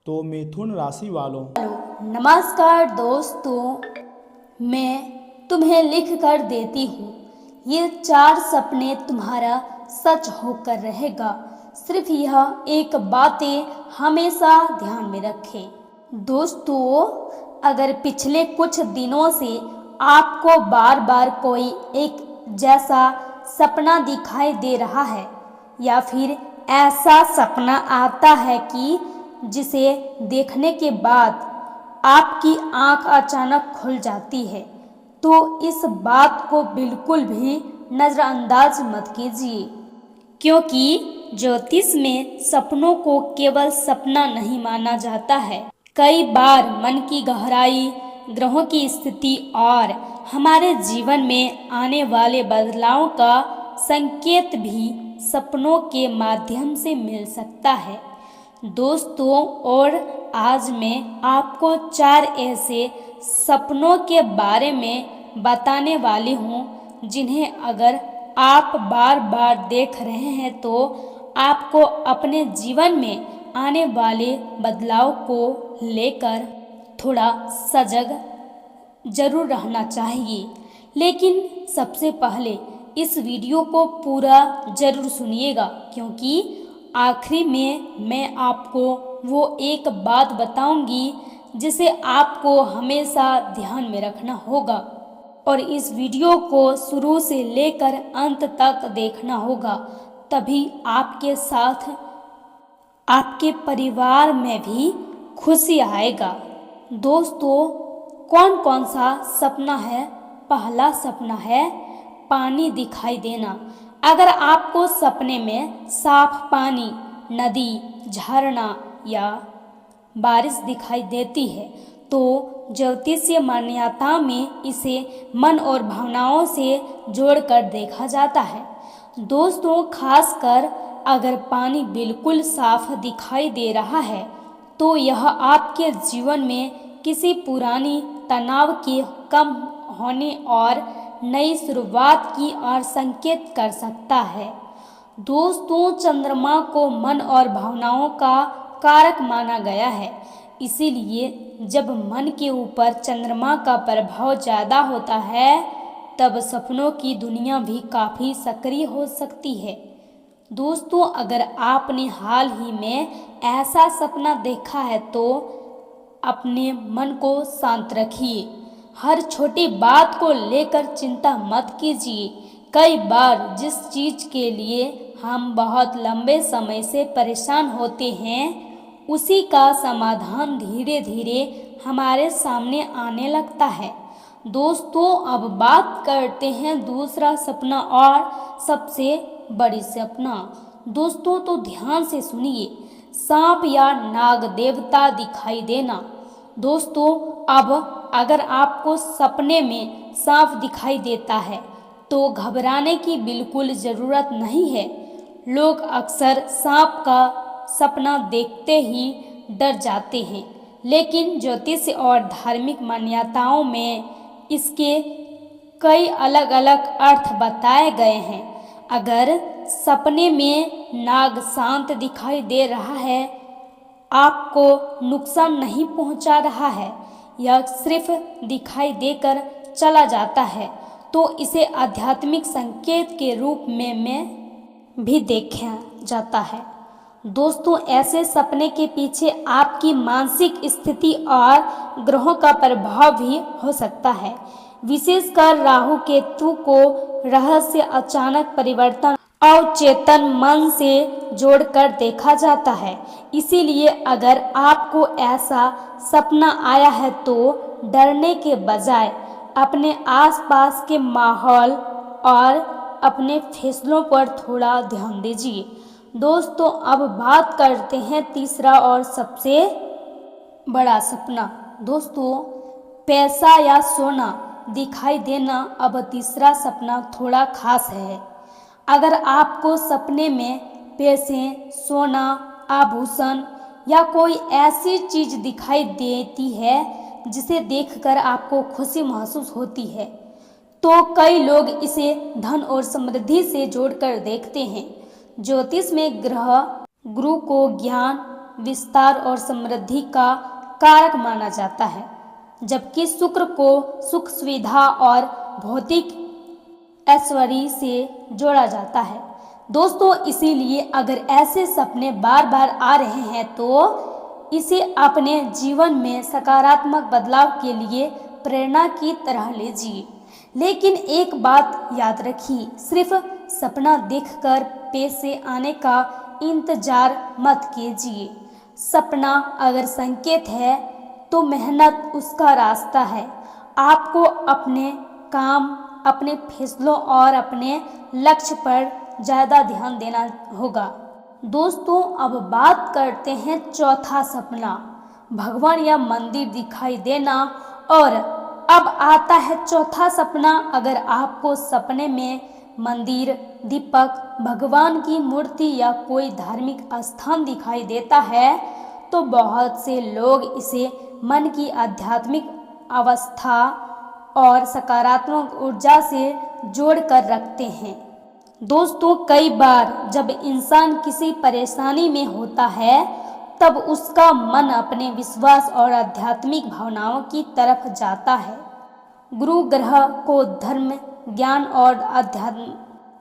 तो मिथुन राशि वालों, नमस्कार दोस्तों, मैं तुम्हें लिख कर देती हूँ। ये 4 सपने तुम्हारा सच होकर रहेगा। सिर्फ यह एक बातें हमेशा ध्यान में रखें। दोस्तों, अगर पिछले कुछ दिनों से आपको बार बार कोई एक जैसा सपना दिखाई दे रहा है या फिर ऐसा सपना आता है कि जिसे देखने के बाद आपकी आंख अचानक खुल जाती है, तो इस बात को बिल्कुल भी नज़रअंदाज मत कीजिए, क्योंकि ज्योतिष में सपनों को केवल सपना नहीं माना जाता है। कई बार मन की गहराई, ग्रहों की स्थिति और हमारे जीवन में आने वाले बदलाव का संकेत भी सपनों के माध्यम से मिल सकता है। दोस्तों, और आज मैं आपको 4 ऐसे सपनों के बारे में बताने वाली हूँ जिन्हें अगर आप बार बार देख रहे हैं तो आपको अपने जीवन में आने वाले बदलाव को लेकर थोड़ा सजग जरूर रहना चाहिए। लेकिन सबसे पहले इस वीडियो को पूरा जरूर सुनिएगा, क्योंकि आखिरी में मैं आपको वो एक बात बताऊंगी जिसे आपको हमेशा ध्यान में रखना होगा और इस वीडियो को शुरू से लेकर अंत तक देखना होगा। तभी आपके साथ आपके परिवार में भी खुशी आएगा। दोस्तों, कौन कौन सा सपना है? पहला सपना है पानी दिखाई देना। अगर आपको सपने में साफ पानी, नदी, झरना या बारिश दिखाई देती है तो ज्योतिषीय मान्यता में इसे मन और भावनाओं से जोड़कर देखा जाता है। दोस्तों, खासकर अगर पानी बिल्कुल साफ दिखाई दे रहा है तो यह आपके जीवन में किसी पुरानी तनाव के कम होने और नई शुरुआत की ओर संकेत कर सकता है। दोस्तों, चंद्रमा को मन और भावनाओं का कारक माना गया है, इसीलिए जब मन के ऊपर चंद्रमा का प्रभाव ज़्यादा होता है तब सपनों की दुनिया भी काफ़ी सक्रिय हो सकती है। दोस्तों, अगर आपने हाल ही में ऐसा सपना देखा है तो अपने मन को शांत रखिए। हर छोटी बात को लेकर चिंता मत कीजिए। कई बार जिस चीज़ के लिए हम बहुत लंबे समय से परेशान होते हैं उसी का समाधान धीरे धीरे हमारे सामने आने लगता है। दोस्तों, अब बात करते हैं दूसरा सपना और सबसे बड़ी सपना। दोस्तों, तो ध्यान से सुनिए, सांप या नाग देवता दिखाई देना। दोस्तों, अब अगर आपको सपने में सांप दिखाई देता है तो घबराने की बिल्कुल ज़रूरत नहीं है। लोग अक्सर सांप का सपना देखते ही डर जाते हैं, लेकिन ज्योतिष और धार्मिक मान्यताओं में इसके कई अलग अलग अर्थ बताए गए हैं। अगर सपने में नाग शांत दिखाई दे रहा है, आपको नुकसान नहीं पहुंचा रहा है, यह सिर्फ दिखाई देकर चला जाता है, तो इसे आध्यात्मिक संकेत के रूप में भी देखा जाता है। दोस्तों, ऐसे सपने के पीछे आपकी मानसिक स्थिति और ग्रहों का प्रभाव भी हो सकता है। विशेषकर राहु केतु को रहस्य अचानक परिवर्तन अवचेतन मन से जोड़कर देखा जाता है। इसीलिए अगर आपको ऐसा सपना आया है तो डरने के बजाय अपने आसपास के माहौल और अपने फैसलों पर थोड़ा ध्यान दीजिए। दोस्तों, अब बात करते हैं तीसरा और सबसे बड़ा सपना। दोस्तों, पैसा या सोना दिखाई देना। अब तीसरा सपना थोड़ा खास है। अगर आपको सपने में पैसे, सोना, आभूषण या कोई ऐसी चीज़ दिखाई देती है जिसे देखकर आपको खुशी महसूस होती है, तो कई लोग इसे धन और समृद्धि से जोड़कर देखते हैं। ज्योतिष में ग्रह गुरु को ज्ञान, विस्तार और समृद्धि का कारक माना जाता है, जबकि शुक्र को सुख सुविधा और भौतिक ऐश्वर्य से जोड़ा जाता है। दोस्तों, इसीलिए अगर ऐसे सपने बार बार आ रहे हैं तो इसे अपने जीवन में सकारात्मक बदलाव के लिए प्रेरणा की तरह लीजिए। लेकिन एक बात याद रखिए, सिर्फ सपना देखकर पैसे आने का इंतजार मत कीजिए। सपना अगर संकेत है तो मेहनत उसका रास्ता है। आपको अपने काम, अपने फैसलों और अपने लक्ष्य पर ज़्यादा ध्यान देना होगा। दोस्तों, अब बात करते हैं चौथा सपना, भगवान या मंदिर दिखाई देना। और अब आता है चौथा सपना। अगर आपको सपने में मंदिर, दीपक, भगवान की मूर्ति या कोई धार्मिक स्थान दिखाई देता है तो बहुत से लोग इसे मन की आध्यात्मिक अवस्था और सकारात्मक ऊर्जा से जोड़कर रखते हैं। दोस्तों, कई बार जब इंसान किसी परेशानी में होता है तब उसका मन अपने विश्वास और आध्यात्मिक भावनाओं की तरफ जाता है। गुरु ग्रह को धर्म, ज्ञान और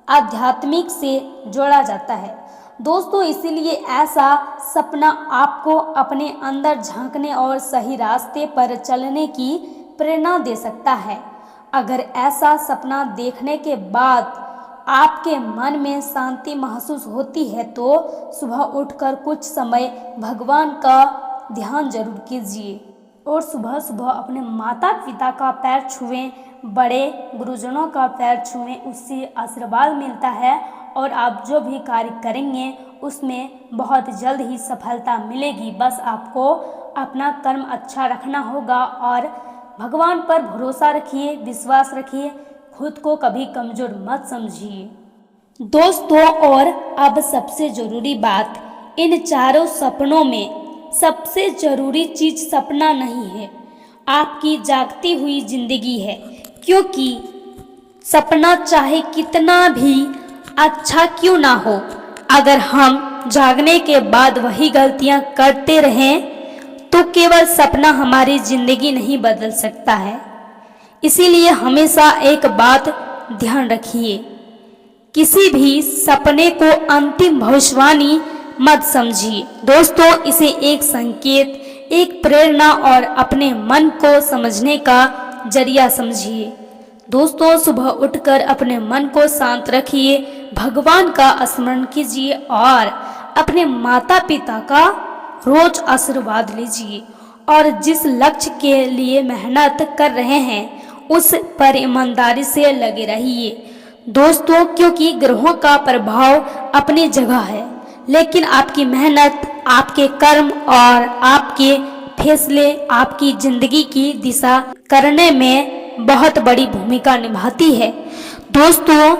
आध्यात्मिक से जोड़ा जाता है। दोस्तों, इसीलिए ऐसा सपना आपको अपने अंदर झांकने और सही रास्ते पर चलने की प्रेरणा दे सकता है। अगर ऐसा सपना देखने के बाद आपके मन में शांति महसूस होती है तो सुबह उठकर कुछ समय भगवान का ध्यान जरूर कीजिए और सुबह सुबह अपने माता पिता का पैर छुएं, बड़े गुरुजनों का पैर छुएं, उससे आशीर्वाद मिलता है और आप जो भी कार्य करेंगे उसमें बहुत जल्द ही सफलता मिलेगी। बस आपको अपना कर्म अच्छा रखना होगा और भगवान पर भरोसा रखिए, विश्वास रखिए, खुद को कभी कमजोर मत समझिए। दोस्तों, और अब सबसे जरूरी बात, इन चारों सपनों में सबसे जरूरी चीज सपना नहीं है, आपकी जागती हुई जिंदगी है। क्योंकि सपना चाहे कितना भी अच्छा क्यों ना हो, अगर हम जागने के बाद वही गलतियां करते रहें तो केवल सपना हमारी जिंदगी नहीं बदल सकता है। इसीलिए हमेशा एक बात ध्यान रखिए, किसी भी सपने को अंतिम भविष्यवाणी मत समझिए। दोस्तों, इसे एक संकेत, एक प्रेरणा और अपने मन को समझने का जरिया समझिए। दोस्तों, सुबह उठकर अपने मन को शांत रखिए, भगवान का स्मरण कीजिए और अपने माता पिता का रोज आशीर्वाद लीजिए और जिस लक्ष्य के लिए मेहनत कर रहे हैं उस पर ईमानदारी से लगे रहिए। दोस्तों, क्योंकि ग्रहों का प्रभाव अपनी जगह है, लेकिन आपकी मेहनत, आपके कर्म और आपके फैसले आपकी जिंदगी की दिशा करने में बहुत बड़ी भूमिका निभाती है। दोस्तों,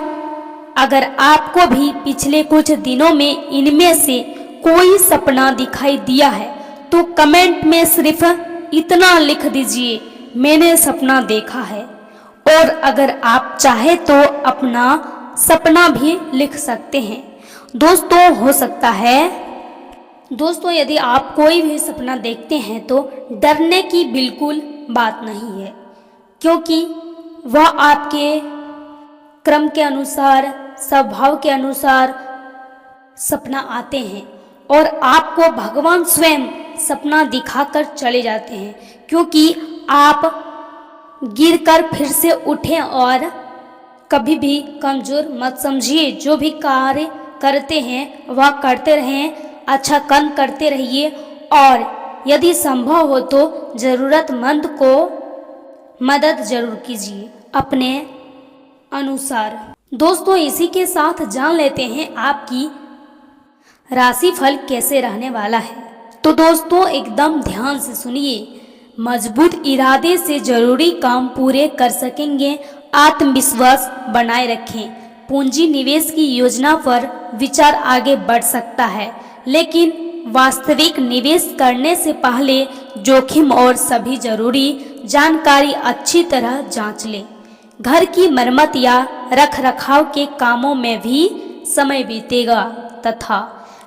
अगर आपको भी पिछले कुछ दिनों में इनमें से कोई सपना दिखाई दिया है तो कमेंट में सिर्फ इतना लिख दीजिए, मैंने सपना देखा है। और अगर आप चाहे तो अपना सपना भी लिख सकते हैं। दोस्तों, हो सकता है दोस्तों यदि आप कोई भी सपना देखते हैं तो डरने की बिल्कुल बात नहीं है, क्योंकि वह आपके क्रम के अनुसार, स्वभाव के अनुसार सपना आते हैं और आपको भगवान स्वयं सपना दिखाकर चले जाते हैं। क्योंकि आप गिरकर फिर से उठें और कभी भी कमजोर मत समझिए। जो भी कार्य करते हैं वह करते रहें, अच्छा कर्म करते रहिए और यदि संभव हो तो ज़रूरतमंद को मदद जरूर कीजिए अपने अनुसार। दोस्तों, इसी के साथ जान लेते हैं आपकी राशिफल कैसे रहने वाला है। तो दोस्तों, एकदम ध्यान से सुनिए। मजबूत इरादे से जरूरी काम पूरे कर सकेंगे। आत्मविश्वास बनाए रखें। पूंजी निवेश की योजना पर विचार आगे बढ़ सकता है, लेकिन वास्तविक निवेश करने से पहले जोखिम और सभी जरूरी जानकारी अच्छी तरह जांच लें। घर की मरम्मत या रख रखाव के कामों में भी समय बीतेगा तथा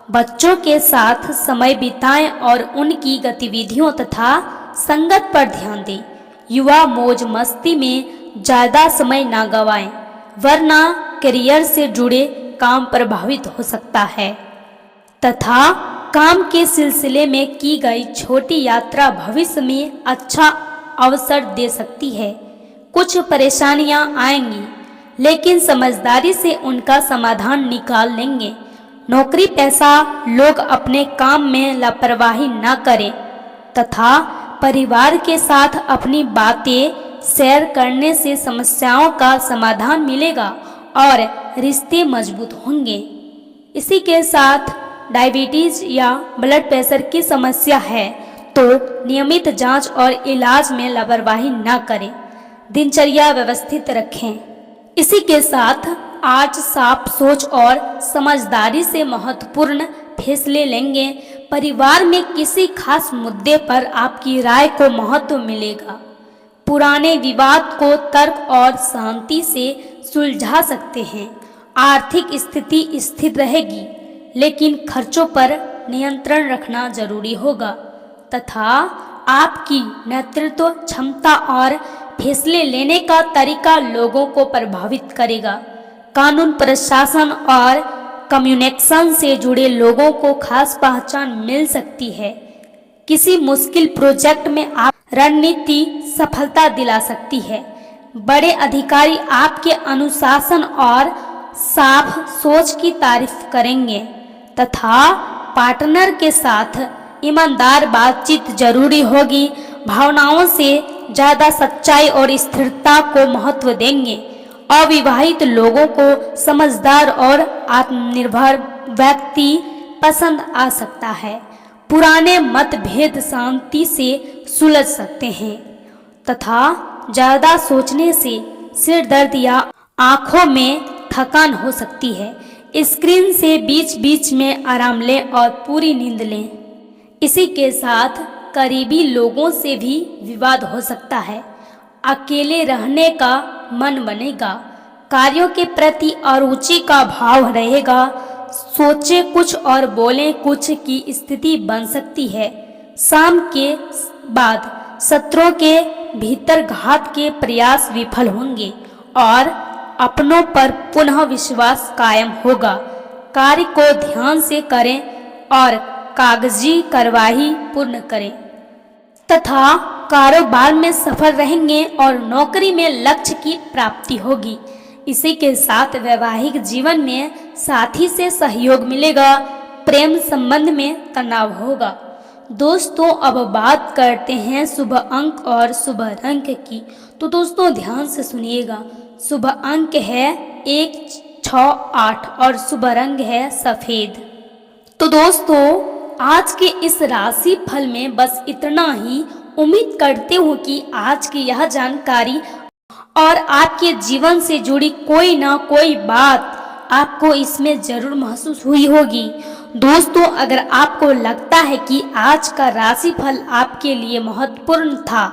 बच्चों के साथ समय बिताएं और उनकी गतिविधियों तथा संगत पर ध्यान दें। युवा मौज मस्ती में ज़्यादा समय ना गवाएं, वरना करियर से जुड़े काम प्रभावित हो सकता है तथा काम के सिलसिले में की गई छोटी यात्रा भविष्य में अच्छा अवसर दे सकती है। कुछ परेशानियां आएंगी, लेकिन समझदारी से उनका समाधान निकाल लेंगे। नौकरी पेशा लोग अपने काम में लापरवाही न करें तथा परिवार के साथ अपनी बातें शेयर करने से समस्याओं का समाधान मिलेगा और रिश्ते मजबूत होंगे। इसी के साथ डायबिटीज या ब्लड प्रेशर की समस्या है तो नियमित जांच और इलाज में लापरवाही न करें। दिनचर्या व्यवस्थित रखें। इसी के साथ आज साफ सोच और समझदारी से महत्वपूर्ण फैसले लेंगे। परिवार में किसी खास मुद्दे पर आपकी राय को महत्व मिलेगा। पुराने विवाद को तर्क और शांति से सुलझा सकते हैं। आर्थिक स्थिति स्थिर रहेगी, लेकिन खर्चों पर नियंत्रण रखना जरूरी होगा तथा आपकी नेतृत्व क्षमता और फैसले लेने का तरीका लोगों को प्रभावित करेगा। कानून प्रशासन और कम्युनिकेशन से जुड़े लोगों को खास पहचान मिल सकती है। किसी मुश्किल प्रोजेक्ट में आप रणनीति सफलता दिला सकती है। बड़े अधिकारी आपके अनुशासन और साफ सोच की तारीफ करेंगे तथा पार्टनर के साथ ईमानदार बातचीत जरूरी होगी। भावनाओं से ज़्यादा सच्चाई और स्थिरता को महत्व देंगे। अविवाहित लोगों को समझदार और आत्मनिर्भर व्यक्ति पसंद आ सकता है। पुराने मतभेद शांति से सुलझ सकते हैं तथा ज़्यादा सोचने से सिर दर्द या आँखों में थकान हो सकती है। स्क्रीन से बीच बीच में आराम लें और पूरी नींद लें। इसी के साथ करीबी लोगों से भी विवाद हो सकता है। अकेले रहने का मन बनेगा। कार्यों के प्रति अरुचि का भाव रहेगा। सोचे कुछ और बोले कुछ की स्थिति बन सकती है। शाम के बाद शत्रुओं के भीतर घात के प्रयास विफल होंगे और अपनों पर पुनः विश्वास कायम होगा। कार्य को ध्यान से करें और कागजी कार्यवाही पूर्ण करें तथा कारोबार में सफल रहेंगे और नौकरी में लक्ष्य की प्राप्ति होगी। इसी के साथ वैवाहिक जीवन में साथी से सहयोग मिलेगा। प्रेम संबंध में तनाव होगा। दोस्तों, अब बात करते हैं शुभ अंक और शुभ रंग की। तो दोस्तों ध्यान से सुनिएगा। शुभ अंक है 1, 6, 8 और शुभ रंग है सफेद। तो दोस्तों आज के इस राशि फल में बस इतना ही। उम्मीद करते हूँ कि आज की यह जानकारी और आपके जीवन से जुड़ी कोई ना कोई बात आपको इसमें जरूर महसूस हुई होगी। दोस्तों, अगर आपको लगता है कि आज का राशिफल आपके लिए महत्वपूर्ण था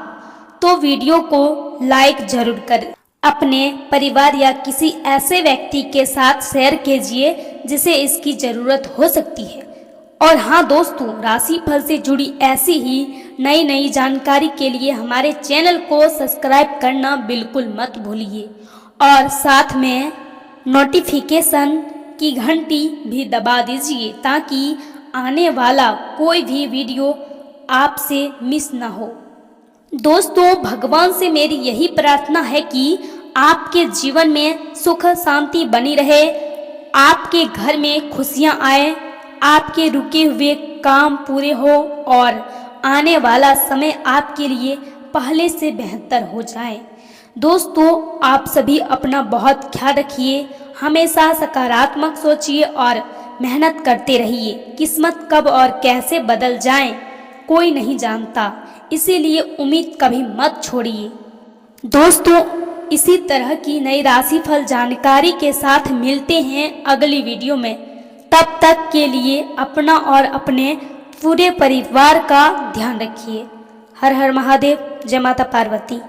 तो वीडियो को लाइक जरूर करें। अपने परिवार या किसी ऐसे व्यक्ति के साथ शेयर कीजिए जिसे इसकी ज़रूरत हो सकती है। और हाँ दोस्तों, राशिफल से जुड़ी ऐसी ही नई नई जानकारी के लिए हमारे चैनल को सब्सक्राइब करना बिल्कुल मत भूलिए और साथ में नोटिफिकेशन की घंटी भी दबा दीजिए ताकि आने वाला कोई भी वीडियो आपसे मिस ना हो। दोस्तों, भगवान से मेरी यही प्रार्थना है कि आपके जीवन में सुख शांति बनी रहे, आपके घर में खुशियां आए, आपके रुके हुए काम पूरे हो और आने वाला समय आपके लिए पहले से बेहतर हो जाए। दोस्तों, आप सभी अपना बहुत ख्याल रखिए। हमेशा सकारात्मक सोचिए और मेहनत करते रहिए। किस्मत कब और कैसे बदल जाए कोई नहीं जानता, इसीलिए उम्मीद कभी मत छोड़िए। दोस्तों, इसी तरह की नई राशिफल जानकारी के साथ मिलते हैं अगली वीडियो में। तब तक के लिए अपना और अपने पूरे परिवार का ध्यान रखिए। हर हर महादेव। जय माता पार्वती।